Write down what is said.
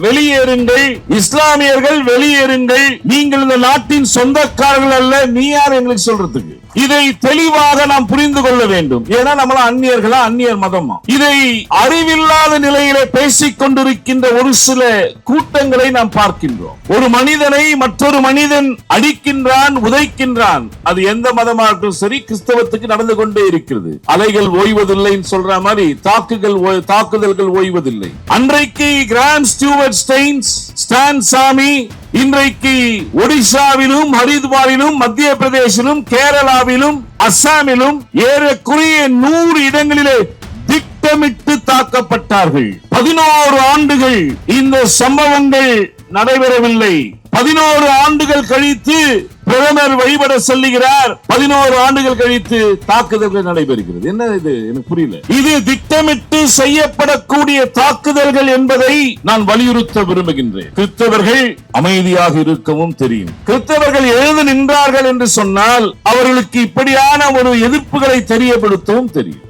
வெளியேறுங்கள், இஸ்லாமியர்கள் வெளியேறுங்கள், நீங்கள் இந்த நாட்டின் சொந்தக்காரர்கள் அல்ல, நீ யார் எங்களுக்கு சொல்றதுக்கு? இதை தெளிவாக நாம் புரிந்து கொள்ள வேண்டும். ஏன்னா நம்மள அந்நியர்களா, அந்நியர் மதமா? இதை அறிவில்லாத நிலையிலே பேசிக் கொண்டிருக்கின்ற ஒரு சில கூட்டங்களை நாம் பார்க்கின்றோம். ஒரு மனிதனை மற்றொரு மனிதன் அடிக்கின்றான், உதைக்கின்றான். அது எந்த மதமா இருக்கட்டும் சரி, கிறிஸ்தவத்துக்கு நடந்து கொண்டே இருக்கிறது. அலைகள் ஓய்வதில்லைன்னு சொல்ற மாதிரி தாக்குதல்கள் ஓய்வதில்லை. அன்றைக்கு கிராண்ட் ஸ்டூவர்ட் ஸ்டான் சாமி இன்றைக்கு ஒடிசாவிலும், ஹரித்வாரிலும், மத்திய பிரதேசிலும், கேரளாவிலும், அஸ்ஸாமிலும் ஏறக்குறைய 100 இடங்களிலே திட்டமிட்டு தாக்கப்பட்டார்கள். 11 ஆண்டுகள் இந்த சம்பவங்கள் நடைபெறவில்லை. 11 ஆண்டுகள் கழித்து பிரதமர் வழிபட செல்லுகிறார். 11 ஆண்டுகள் கழித்து தாக்குதல்கள் நடைபெறுகிறது. என்ன இது? எனக்கு புரியல. இது திட்டமிட்டு செய்யப்படக்கூடிய தாக்குதல்கள் என்பதை நான் வலியுறுத்த விரும்புகின்றேன். கிறிஸ்தவர்கள் அமைதியாக இருக்கவும் தெரியும். கிறிஸ்தவர்கள் எழுந்து நின்றார்கள் என்று சொன்னால் அவர்களுக்கு இப்படியான ஒரு எதிர்ப்புகளை தெரியப்படுத்தவும் தெரியும்.